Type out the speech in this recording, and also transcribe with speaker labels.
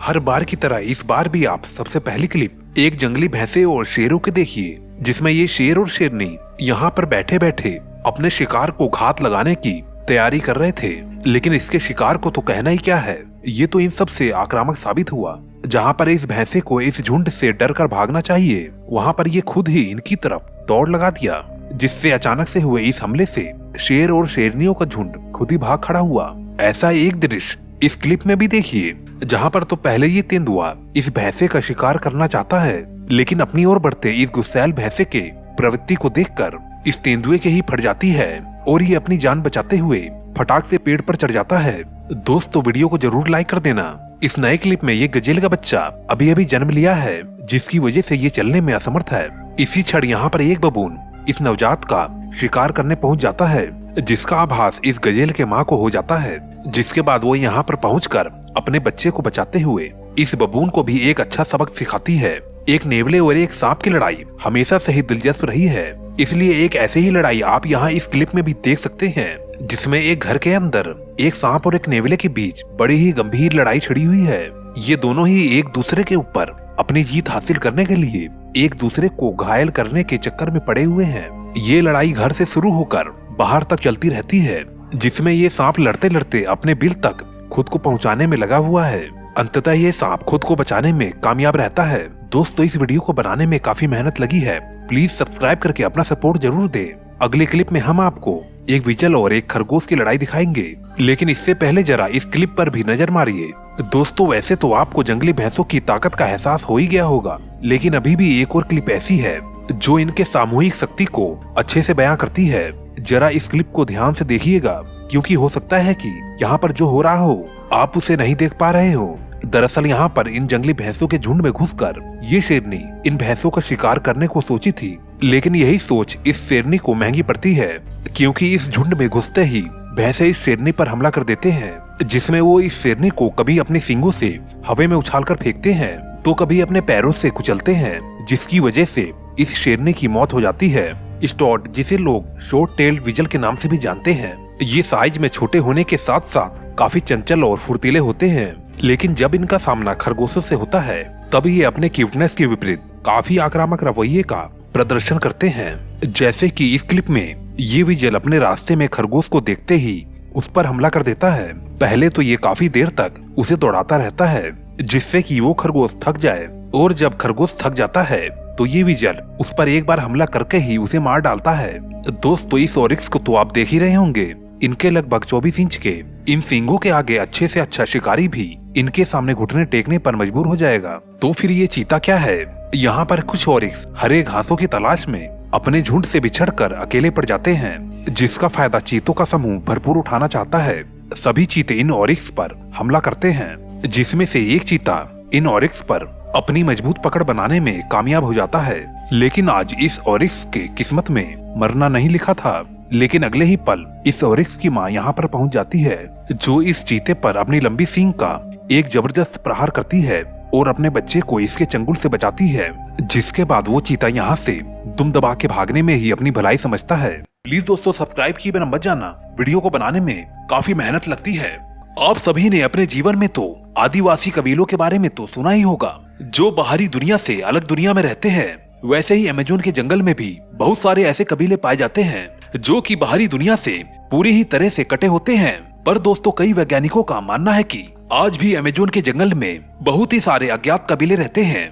Speaker 1: हर बार की तरह इस बार भी आप सबसे पहली क्लिप एक जंगली भैंसे और शेरों के देखिए, जिसमें ये शेर और शेरनी यहाँ पर बैठे बैठे अपने शिकार को घात लगाने की तैयारी कर रहे थे। लेकिन इसके शिकार को तो कहना ही क्या है, ये तो इन सब से आक्रामक साबित हुआ। जहाँ पर इस भैंसे को इस झुंड से डर कर भागना चाहिए, वहाँ पर ये खुद ही इनकी तरफ दौड़ लगा दिया, जिससे अचानक से हुए इस हमले से शेर और शेरनियों का झुंड खुद ही भाग खड़ा हुआ। ऐसा एक दृश्य इस क्लिप में भी देखिए, जहाँ पर तो पहले ये तेंदुआ इस भैंसे का शिकार करना चाहता है, लेकिन अपनी ओर बढ़ते इस गुस्सैल भैंसे के प्रवृत्ति को देखकर इस तेंदुए के ही फट जाती है और ये अपनी जान बचाते हुए फटाक से पेड़ पर चढ़ जाता है। दोस्तों, वीडियो को जरूर लाइक कर देना। इस नए क्लिप में ये गजेल का बच्चा अभी अभी जन्म लिया है, जिसकी वजह से ये चलने में असमर्थ है। इसी क्षण यहाँ पर एक बबून इस नवजात का शिकार करने पहुंच जाता है, जिसका आभास इस गजेल के माँ को हो जाता है। जिसके बाद वो यहाँ पर पहुंचकर अपने बच्चे को बचाते हुए इस बबून को भी एक अच्छा सबक सिखाती है। एक नेवले और एक सांप की लड़ाई हमेशा से ही दिलचस्प रही है, इसलिए एक ऐसे ही लड़ाई आप यहाँ इस क्लिप में भी देख सकते हैं, जिसमें एक घर के अंदर एक सांप और एक नेवले के बीच बड़ी ही गंभीर लड़ाई छिड़ी हुई है। ये दोनों ही एक दूसरे के ऊपर अपनी जीत हासिल करने के लिए एक दूसरे को घायल करने के चक्कर में पड़े हुए हैं। ये लड़ाई घर से शुरू होकर बाहर तक चलती रहती है, जिसमें ये सांप लड़ते लड़ते अपने बिल तक खुद को पहुंचाने में लगा हुआ है। अंततः ये सांप खुद को बचाने में कामयाब रहता है। दोस्तों, इस वीडियो को बनाने में काफी मेहनत लगी है, प्लीज सब्सक्राइब करके अपना सपोर्ट जरूर दें। अगले क्लिप में हम आपको एक विचल और एक खरगोश की लड़ाई दिखाएंगे, लेकिन इससे पहले जरा इस क्लिप पर भी नजर मारिए। दोस्तों, वैसे तो आपको जंगली भैंसों की ताकत का एहसास हो ही गया होगा, लेकिन अभी भी एक और क्लिप ऐसी है जो इनके सामूहिक शक्ति को अच्छे से बयां करती है। जरा इस क्लिप को ध्यान से देखिएगा, क्योंकि हो सकता है कि यहाँ पर जो हो रहा हो आप उसे नहीं देख पा रहे हो। दरअसल यहाँ पर इन जंगली भैंसों के झुंड में घुसकर ये शेरनी इन भैंसों का शिकार करने को सोची थी, लेकिन यही सोच इस शेरनी को महंगी पड़ती है, क्योंकि इस झुंड में घुसते ही भैंसे इस शेरनी पर हमला कर देते हैं, जिसमें वो इस शेरनी को कभी अपने सींगों से हवा में उछालकर फेंकते हैं तो कभी अपने पैरों से कुचलते हैं, जिसकी वजह से इस शेरनी की मौत हो जाती है। स्टॉट, जिसे लोग शॉर्ट टेल्ड विजल के नाम से भी जानते हैं, ये साइज में छोटे होने के साथ साथ काफी चंचल और फुर्तीले होते हैं, लेकिन जब इनका सामना खरगोशों से होता है तब ये अपने क्यूटनेस के विपरीत काफी आक्रामक रवैये का प्रदर्शन करते हैं। जैसे कि इस क्लिप में ये विजल अपने रास्ते में खरगोश को देखते ही उस पर हमला कर देता है। पहले तो ये काफी देर तक उसे दौड़ाता रहता है, जिससे कि वो खरगोश थक जाए, और जब खरगोश थक जाता है तो ये विजल उस पर एक बार हमला करके ही उसे मार डालता है। दोस्तों, इस ऑरिक्स को तो आप देख ही रहे होंगे। इनके लगभग 24 इंच के इन सींगों के आगे अच्छे से अच्छा शिकारी भी इनके सामने घुटने टेकने पर मजबूर हो जाएगा। तो फिर ये चीता क्या है? यहाँ पर कुछ ऑरिक्स हरे घासों की तलाश में अपने झुंड से बिछड़कर अकेले पड़ जाते हैं, जिसका फायदा चीतों का समूह भरपूर उठाना चाहता है। सभी चीते इन ऑरिक्स पर हमला करते हैं, जिसमें से एक चीता इन ऑरिक्स पर अपनी मजबूत पकड़ बनाने में कामयाब हो जाता है। लेकिन आज इस ऑरिक्स के किस्मत में मरना नहीं लिखा था, लेकिन अगले ही पल इस ऑरिक्स की माँ यहाँ पर पहुँच जाती है, जो इस चीते पर अपनी लंबी सींग का एक जबरदस्त प्रहार करती है और अपने बच्चे को इसके चंगुल से बचाती है। जिसके बाद वो चीता यहाँ से दुम दबा के भागने में ही अपनी भलाई समझता है। प्लीज दोस्तों, सब्सक्राइब किए बिना मत जाना, वीडियो को बनाने में काफी मेहनत लगती है। आप सभी ने अपने जीवन में तो आदिवासी कबीलों के बारे में तो सुना ही होगा, जो बाहरी दुनिया से अलग दुनिया में रहते हैं। वैसे ही अमेज़न के जंगल में भी बहुत सारे ऐसे कबीले पाए जाते हैं जो कि बाहरी दुनिया से पूरी ही तरह से कटे होते हैं। पर दोस्तों, कई वैज्ञानिकों का मानना है कि आज भी अमेज़न के जंगल में बहुत ही सारे अज्ञात कबीले रहते हैं,